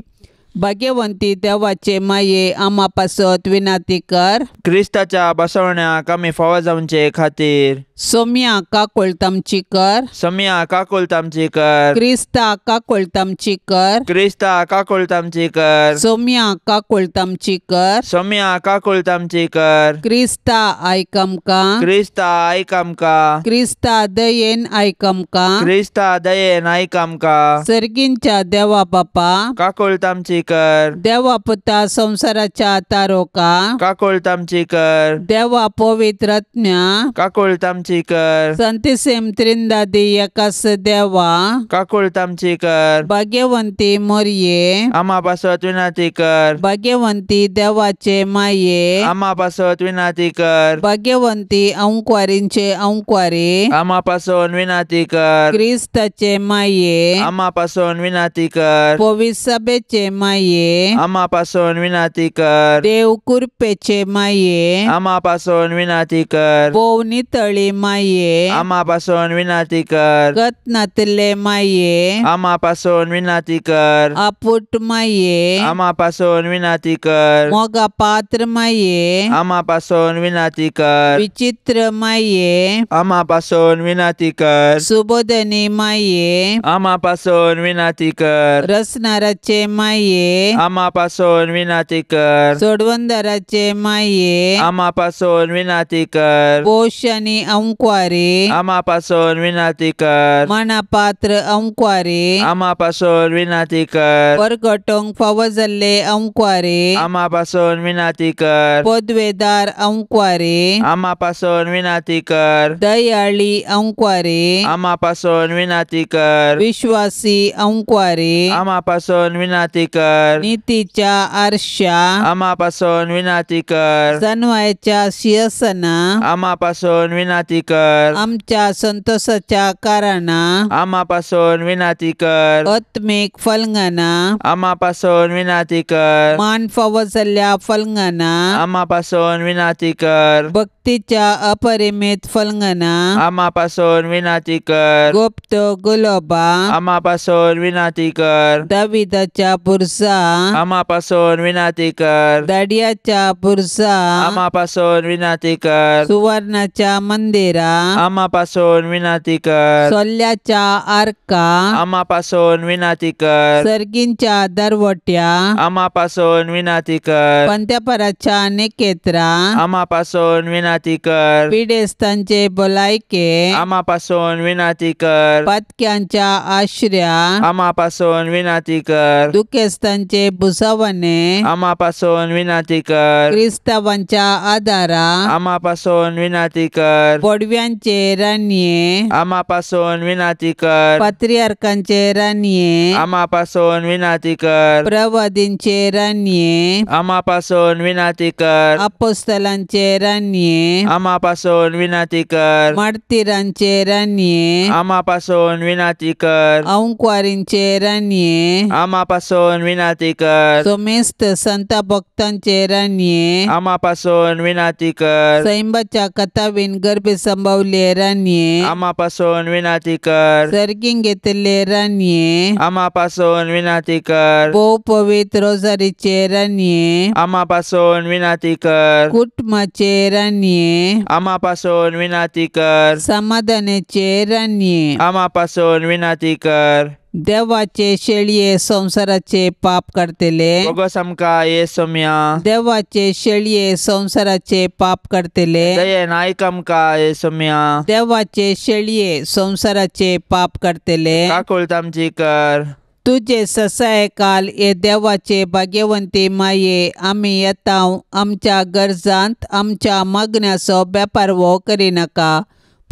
भाग्यवंती देवाचे माये, आम्हा पासत विनाती कर. क्रिस्ताच्या बसवण्याक आमी फावो जावचे खातीर सोम्या काकोळतामची कर. सोम्या काकोळतामची कर. क्रिस्ता काकोळतामची कर. क्रिस्ता काकोळतामची कर. सोम्या काकोळतामची कर. सोम्या काकोळतामची कर. क्रिस्ता आयकमका. क्रिस्ता आयक आमकां. क्रिस्ता दयेन आयकमका. क्रिस्ता दयेन आयक आमकां. सर्गींच्या देवा बापा, काकोळतामची कर. देवा पुता संसाराच्या तारोका, काकोळतामची कर. देवा पवित्रत्म्या, काकोळतामची कर. संतिसेम त्रिंदादी एकास देवा, काकोळतामची कर. भाग्यवंती मोरये. आम्हा पासत विनाती कर. भाग्यवंती देवाचे माये. आम्हा पासत विनाती कर. भाग्यवंती अंकवारींचे अंकवारी. आम्हा पासून विनाती कर. क्रिस्ताचे माये. आम्हा पासून विनाती कर. पवित्र सभेचे माये. आम्हा पासून विनाती कर. देव कृपेचे माये. आम्हा पासून विनाती कर. पोवनितळी माये. आम्हा पासून विनाती कर. गतनातले माये. आम्हा पासून विनाती कर. आपुट माये. आम्हा पासून विनाती कर. मोगा पात्र माये. आम्हा पासून विनाती कर. विचित्र माये. आम्हा पासून विनाती कर. सुबोधनी माये. आम्हा पासून विनाती कर. रसनाराचे माये. आम्हा पासून विनाती कर. सोडवंदराचे माये. आम्हा पासून विनाती कर. पोषणी अंकवारी. आम्हा पासून विनाती कर. मनापात्र अंकवारी. आम्हा पासून विनाती कर. परगटोंक फावो जाल्ले अंकवारी. आम्हा पासून विनाती कर. पदवेदार अंकवारी. आम्हा पासून विनाती कर. दयाळी अंकवारी. आम्हा पासून विनाती कर. विश्वासी अंकवारी. आम्हा पासून विनाती कर. नीतीच्या आरशा. आम्हा पासून विनाती कर. सन्मायाच्या सिंहासना. आम्हा पासून विनाती कर. आमच्या संतोषाच्या कारणा. आम्हा पासून विनाती कर. आत्मिक फलंगना. आम्हा पासून विनाती कर. मान फावो जाल्ल्या फलंगना. आम्हा पासून विनाती कर. भक्तीच्या अपरिमित फलंगना. आम्हा पासून विनाती कर. गुप्त गुलोबा. आम्हा पासून विनाती कर. दाविदाच्या बुरजा. आम्हा पासून विनाती कर. दाडियाच्या बुरजा. आम्हा पासून विनाती कर. सुवर्णाच्या मंदिरा. आम्हा पासून विनाती कर. सोल्ल्याच्या आर्का. आम्हा पासून विनाती कर. सर्गींच्या दरवट्या. आम्हा पासून विनाती कर. पंत्यापराच्या नेकेत्रा. आम्हा पासून विनाती कर. पिडेस्तांचे भलायके. आम्हा पासून विनाती कर. पातक्यांच्या आश्र्या. आम्हा पासून विनाती कर. दुखेस्तांचे बुसावणे. आम्हा पासून विनाती कर. क्रिस्तावांच्या आदारा. आम्हा पासून विनाती कर. पडव्यांचे रान्ये. आम्हा पासून विनाती कर. पात्रियार्कांचे रान्ये. आम्हा पासून विनाती कर. प्रवादींचे रान्ये. आम्हा पासून विनाती कर. अपोस्तलांचे रान्ये. आम्हा पासून विनाती कर. मार्तिरांचे रान्ये. आम्हा पासून विनाती कर. अंकवारींचे रान्ये. आम्हा पासून विनाती कर. सोमेस्त संत भक्तांचे रान्ये. आम्हा पासून विनाती कर. सैंबाच्या कथावीन गर्भे संभवले रान्ये. आम्हा पासून विनाती कर. सर्गीन घेतले रान्ये. आम्हा पासून विनाती कर. भोव पवित्र रोजारीचे रान्ये. आम्हा पासून विनाती कर. कुटुंबाचे रान्ये. आम्हा पासून विनाती कर. समाधानाचे रान्ये. आम्हा पासून विनाती कर. देवाचे शेळये संसाराचे पाप करतले. बोगस आमकां येसुम्या. देवाचे शेळये संसाराचे पाप करतले. दयेन आयक आमकां येसुम्या. देवाचे शेळये संसाराचे पाप करतले. काकुळतामची कर. तुझे ससाय काल ये देवाचे भाग्यवंती माये. आम्ही येताव आमच्या गरजांत आमच्या मागण्याचो बेपारवो करिनाका.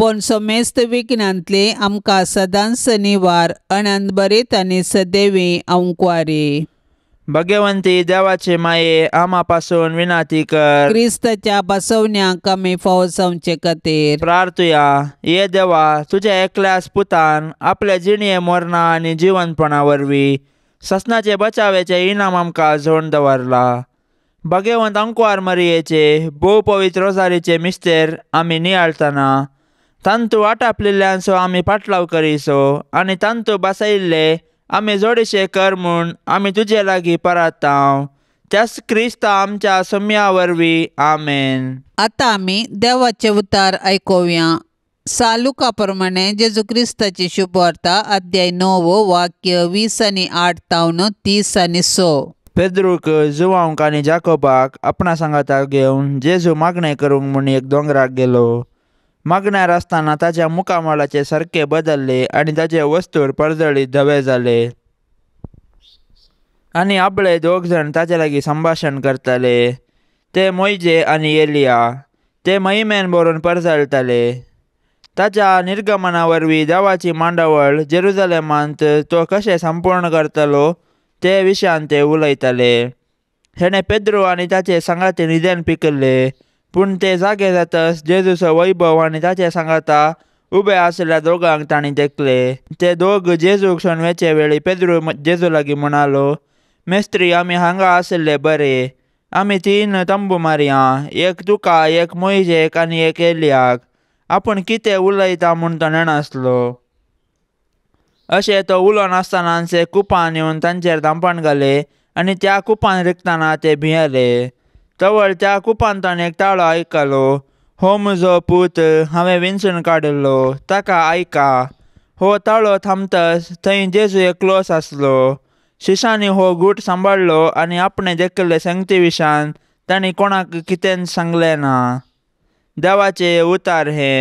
पण सोमेस्त विघ्नांतली आमकां सदांच निवार. अनंत बरीत आनी सदैवी अंकवारी. भाग्यवंती देवाचे माये, आम्हा पासून विनाती कर. क्रिस्ताच्या बसवण्याक आमी फावो जावचे खातीर प्रार्थुया. ये देवा, तुझ्या एकल्याच पुतान आपल्या जिणये मरणा आनी जिवंतपणा वरवीं ससनाचे बचावेचे इनाम आमकां जोडून दवरला. भाग्यवंत अंकवार मरियेचे भोव पवित्र रोजारीचे मिस्तेर आमी नियाळतना तांतू आटापलेल्यांचो आमी पाटलाव करिसो आनी तांतू बसयल्ले आमी जोडेशे कर म्हूण आमी तुजे लागीं परतांव. त्याच क्रिस्त आमच्या सोम्या वरवीं. आमेन. आतां आमी देवाचे उतार आयकोवया. सालुका प्रमाणे जेजू क्रिस्ताची शुभ वार्ता अध्याय 9 वाक्य 20 आनी 8 तावन 30 आनी 6. पेद्रूक जुवांक आनी जाकोबाक आपणा सांगाताक घेवन जेजू मागणें करूंक म्हूण एक दोंगराक गेलो. मागण्यार आसतना ताच्या मुखामळाचे सारके बदल्ले आनी ताचे वस्तूर पडजळीत धवे जाले. आनी आपले 2 जाण ताचे लागीं संभाशण करताले. ते मोइजे आनी एलिया. ते महिमेन भरून परजळताले. ताच्या निर्गमना वरवीं देवाची मांडावळ जेरुजलेमांत तो कशें संपूर्ण करतलो ते विशयान ते उलयताले. हेणे पेद्रू आनी ताचे सांगाते निदेन पिकल्ले. पूण ते जागे जातच जेजूचो वैभव आनी ताचे सांगाता उबे आसलेल्या दोगांक तांणी देखले. ते दोग जेजूक सोनवेचे वेळी पेद्रू जेजू लागीं म्हणालो, मेस्त्री, आमी हांगा आसले बरे. आमी 3 तंबू मारया, एक तुका, एक मोइजेक आनी एक एलियाक. आपूण कितें उलयता म्हूण तो नेनासलो. अशें तो उलोवन आसतनाचे कुपान येवन तांचेर धांपण घाले आनी त्या कुपान रिगतना ते भियेले. तवळ त्या कुपान ताणें एक ताळो आयकलो. हो म्हजो पूत, हांवें विंचून काडिल्लो, ताका आयका. हो ताळो थांबतच थंय जेजू एकलोच आसलो. शिशांनी हो गूट सांबाळलो आनी आपणे देखिल्ले संगती विशान तांणी कोणाक कितें सांगलें ना. देवाचे उतार हे.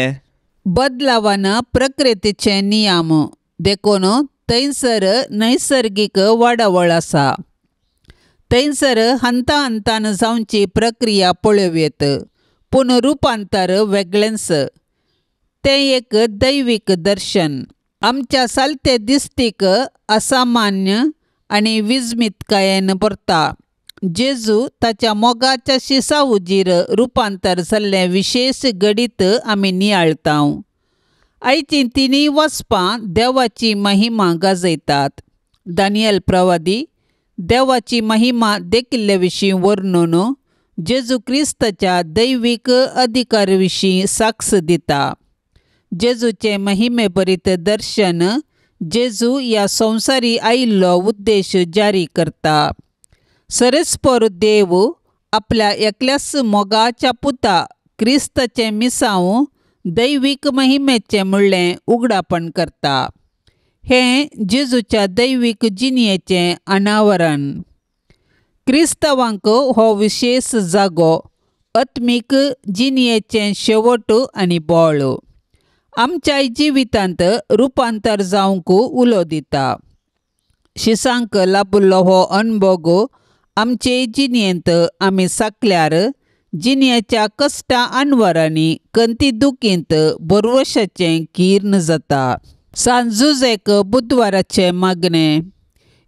बदलावान प्रकृतीचे नियम देखून थंयसर नैसर्गिक वाडावळ आसा. थंयसर हंतान जावची प्रक्रिया पळोव येत, पूण रुपांतर वेगळेंच. तें एक दैवीक दर्शन. आमच्या सालते दिसतीक असामान्य आनी विस्मितकायेन भरता. जेजू ताच्या मोगाच्या शिसा उजीर रुपांतर जाल्ले विशेष घडीत आमी नियाळतांव. आयची 3 वचपां देवाची महिमा गाजयतात. दानियल प्रवादी देवाची महिमा देखिल्ले विशीं वर्णून जेजू क्रिस्ताच्या दैवीक अधिकार विशीं साक्ष दिता. जेजूचे महिमे भरीत दर्शन जेजू ह्या संवसारी आयिल्लो उद्देश जारी करता. सरस्पर देव आपल्या एकल्याच मोगाच्या पुता क्रिस्ताचें मिसांव दैवीक महिमेचें म्हणलें उगडापण करता. हें जेजूच्या दैवीक जिणयेचें अनावरण. क्रिस्तांवांक हो विशेष जागो आत्मीक जिणयेचें शेवट आनी बोळ. आमच्या जिवितांत रुपांतर जावंक उलो दिता. शिसांक लाबिल्लो हो अणभव आमचे जिणयेंत आमी साकल्यार जिणयेच्या कश्टा आनवरांनी कंती दुखींत बरवशाचें कीर्ण जाता. सांत जुजेक बुधवाराचे मागणें.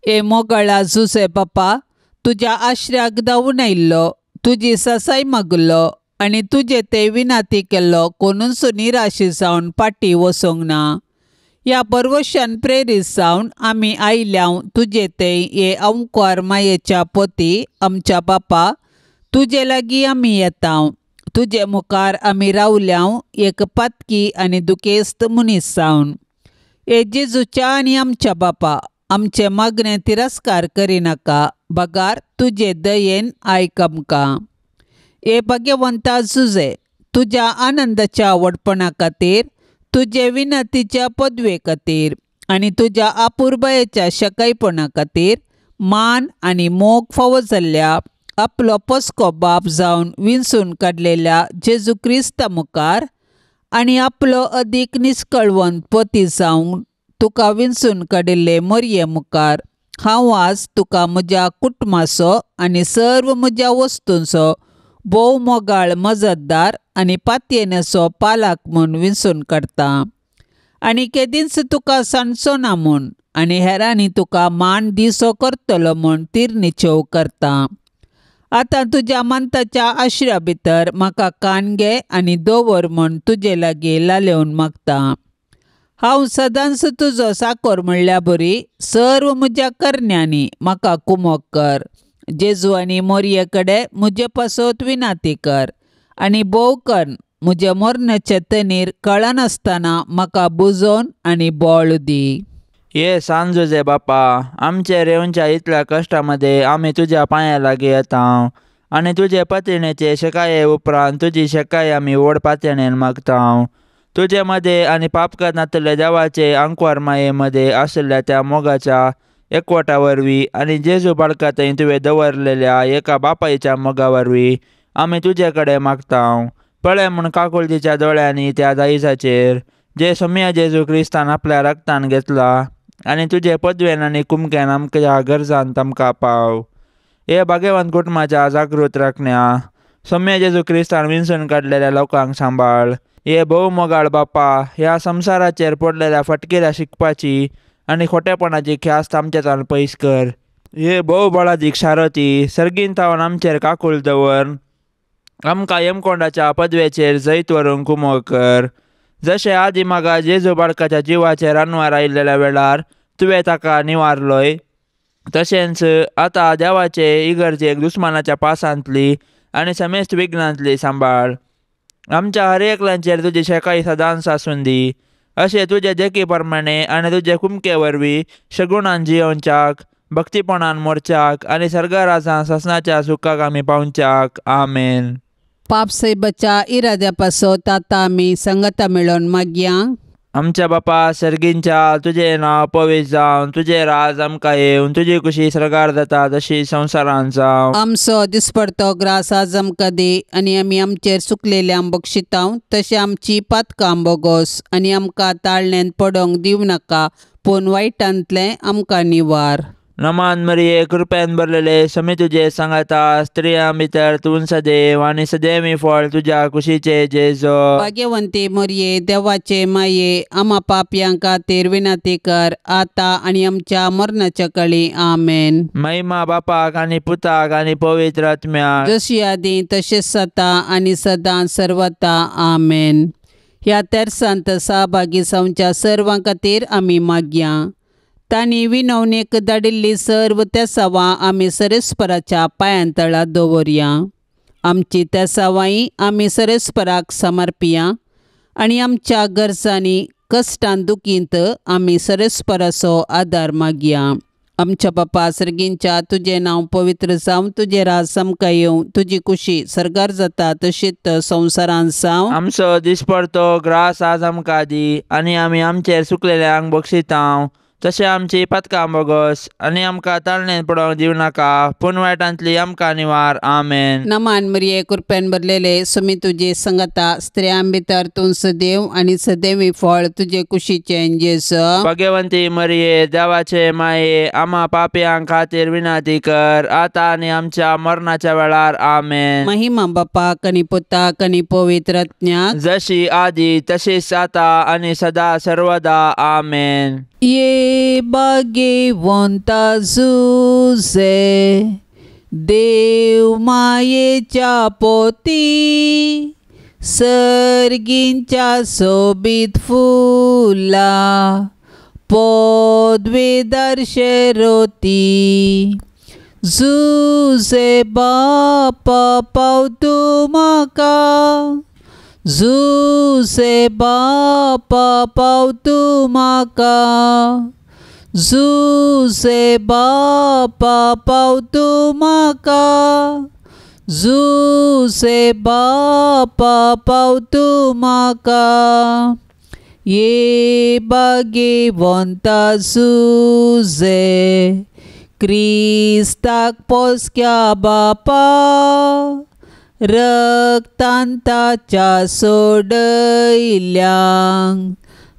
ए मोगाळा जुजे बापा, तुज्या आश्र्याक धांवून आयिल्लो, तुजी ससाय मागलो आनी तुजे ते विनाती केल्लो कोणूच निराशी जावन फाटीं वचोंक ना. ह्या बरवशान प्रेरीत जावन आमी आयल्याव तुजे ते हे अंकार मायेच्या पोती आमच्या बापा, तुजे लागीं आमी येतांव. तुजे मुखार आमी रावल्याव एक पातकी आनी दुखेस्त मनीस जावन. ए जेजूच्या आनी आमच्या बापा, आमचे मागणें तिरस्कार करिनाका. बगार तुजे दयेन आयक आमकां. ए भाग्यवंता जुजे, तुज्या आनंदाच्या आवडपणा खातीर, तुजे विनतीच्या पदवे खातीर आनी तुज्या आपुरबायेच्या शकायपणा खातीर मान आनी मोग फावो जाल्ल्या आपलो पस्को बाप जावन विंचून काडलेल्या जेजू क्रिस्ता मुखार आनी आपलो अदीक निश्कळवंत पती जावन तुका विंचून काडिल्ले मरये मुखार हांव आज तुका म्हज्या कुटुंबाचो आनी सर्व म्हज्या वस्तूंचो भोव मोगाळ मजतदार आनी पातयेनेचो पालाक म्हूण विंचून काडटां. आनी केदींच तुका सांडचो ना म्हूण आनी हेरांनी तुका मान दिसो करतलो म्हूण तिरनिचेव करतां. आतां तुज्या मंताच्या आश्र्या भितर म्हाका कान घे आनी दवर म्हूण तुजे लागीं लालेवन मागतां. हांव सदांच तुजो साकोर म्हणल्या बरी सर्व म्हज्या करण्यांनी म्हाका कुमोग कर. जेजू आनी मोरये कडेन म्हजे पासत विनाती कर आनी भोव कर म्हज्या मरणाच्या तनीर कळनासतना म्हाका बुजोवन आनी बोळ दी. ये सांजोजे बापा, आमचे रेवच्या इतल्या कश्टामध्ये आमी तुज्या पांया लागीं येता आनी तुजे पत्रिणेचे शेकाये उपरांत तुजी शेकाय आमी व्हड पातयणेन मागता. तुजे मध्ये आनी पाप करनातले देवाचे अंकुर माये मध्ये आशिल्ल्या त्या मोगाच्या एकवटा वरवीं आनी जेजू बाळका थंय तुवें दवरलेल्या एका बापायच्या मोगा वरवीं आमी तुजे कडेन मागता. पळय म्हूण काकुळजीच्या दोळ्यांनी त्या दायजाचेर जे सोम्या जेजू क्रिस्तान आपल्या रक्तान घेतला आनी तुजे पदवेन आनी कुमकेन आमच्या गरजांत आमकां पाव. हे भाग्यवंत कुटुंबाच्या जागृत राखण्या सोम्या जेजू क्रिस्तान विंचून काडलेल्या लोकांक सांबाळ. हे भोव मोगाळ बापा, ह्या संवसाराचेर पडलेल्या फटकेऱ्या शिकपाची आनी खोटेपणाची ख्यास्त आमचेतान पयस कर. हे भोव बळादीक शारती सर्गीन थावन आमचेर काकूळ दवर आमकां यमकोंडाच्या पदवेचेर जैत व्हरूंक कुमो कर. जशें आदी मागा जेजू बाळकाच्या जिवाचेर रानवार आयिल्ल्या वेळार तुवें ताका निवारलोय, तशेंच आतां देवाचे इगर्जेक दुस्मानाच्या पासांतली आनी समेस्त विघ्नांतली सांबाळ. आमच्या हर एकल्यांचेर तुजी शेकाई सदांच आसून दी. अशें तुजे देखी प्रमाणे आनी तुजे कुमके वरवीं शगुणान जियोवच्याक, भक्तीपणान मोरच्याक आनी सर्गराजां ससनाच्या सुखाक आमी पावच्याक. आमेन. पाप से बचा इराद्या पासत आतां आमी संगता मेळोन मागया. आमच्या बापा सर्गींच्या, तुजें नांव पवित्र जावन, तुजें राज आमकां येवन, तुजी कुशी सरकार जाता तशी संवसारान जावं. आमचो दिसपडतो ग्रास आज आमकां दी आनी आमी आमचेर चुकलेल्यांक बक्षितांव, तशें आमची पातकां बोगोस आनी आमकां ताळण्यांत पडोंक दिवं नाका, पूण वायटांतलें आमकां निवार. नमान मरिये, कृपेन भरलेले समी तुजे सांगाता, स्त्रियां भितर तूं सदैव आनी सदैवी फळ तुज्या कुशीचे जेजो. भाग्यवंते मरिये, देवाचे माये, आम्हा पापयां खातीर विनंती कर, आतां आनी आमच्या मरणाच्या कळी. आमेन. महिमा बापाक आनी पुताक आनी पवित्र आत्म्याक, जशी आदी तशेंच जाता आनी सदां सर्वता. आमेन. ह्या तेरसांत सहभागी जावच्या सर्वां खातीर आमी मागया. तांणी विनवणेक धाडिल्ली सर्व तेसावां आमी सरेस्पराच्या पांयां तळा दवरया. आमची तेसावांय आमी सरेस्पराक समर्पिया आनी आमच्या गरजांनी कश्टान दुखींत आमी सरेस्पराचो आदार मागया. आमच्या बापा सर्गींच्या, तुजें नांव पवित्र जावं, तुजें राज आमकां येवं, तुजी कुशी सरकार जाता तशीच संवसारान जावं. आमचो दिसपडतो ग्रास आज आमकां दी आनी आमी आमचेर चुकलेल्यांक बक्षितांव, तशें आमची पातकां बोगोस आनी आमकां ताळणेन पडोवंक दिवं नाका, पूण वायटांतली आमकां निवार. आमेन. नमान मरिये, कृपेन भरलेले समी तुजे संगता, स्त्रियां भितर तूं सदैव आनी सदैवी फळ तुजे कुशीचें जेजू. भाग्यवंती मरिये, देवाचे माये, आम्हा पापयां खातीर विनंती कर, आतां आनी आमच्या मरणाच्या वेळार. आमेन. महिमा बापाक आनी पुताक आनी पवित्र आत्म्याक, जशी आदी तशीच आतां आनी सदा सर्वदा. आमेन. ये भाग्यवंता जुजे, देव मायेच्या पोती, सर्गींच्या सोबीत फुला, पदवेदार शेरोती, जुजे बापा पाव तूं म्हाका, जुजे बापा पाव तूं म्हाका, जुजे बापा पाव तूं म्हाका, जुजे बापा पाव तूं म्हाका. ये भाग्यवंता जुजे, क्रिस्ताक पोसक्या बापा, रक्तान ताच्या सोडयल्यांक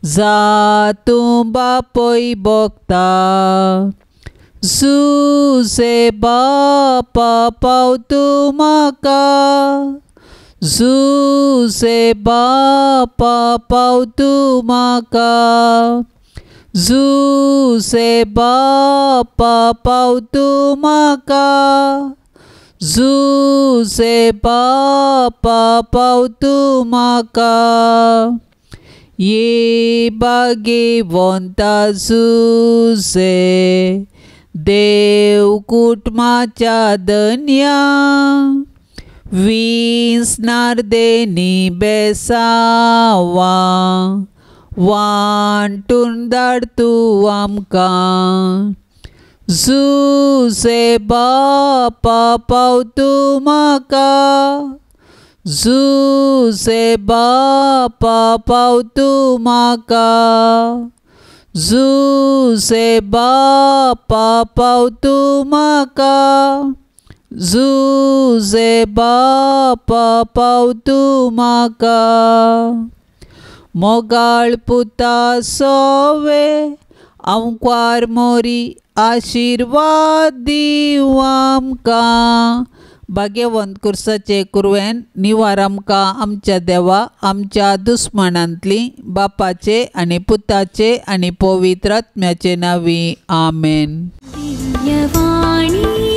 जातूं बापोय भोगता, जुजे बापा पाव तूं म्हाका, जुजे बापा पाव तूं म्हाका, जुजे बापा पाव तूं म्हाका, जुजे बापा पाव तूं म्हाका. ये भाग्यवंता जुजे, देव कुटुंबाच्या धन्या, वीस नार्देनी बेसावा वांटून धाड तूं आमकां जुसे बापा पाव तूं म्हाका जुसे बापा पाव तूं म्हाका जुसे बापा पाव तूं म्हाका जुसे बापा पाव तूं म्हाका मोगाळ पुता सोवे आमकां मोरी आशिर्वाद दिव आमकां भाग्यवंत कुर्साचे कुरवेन निवार आमकां आमच्या देवा आमच्या दुस्मनांतली बापाचे आनी पुताचे आनी पवित्र आत्म्याचे नांवी आमेन. दिव्यवाणी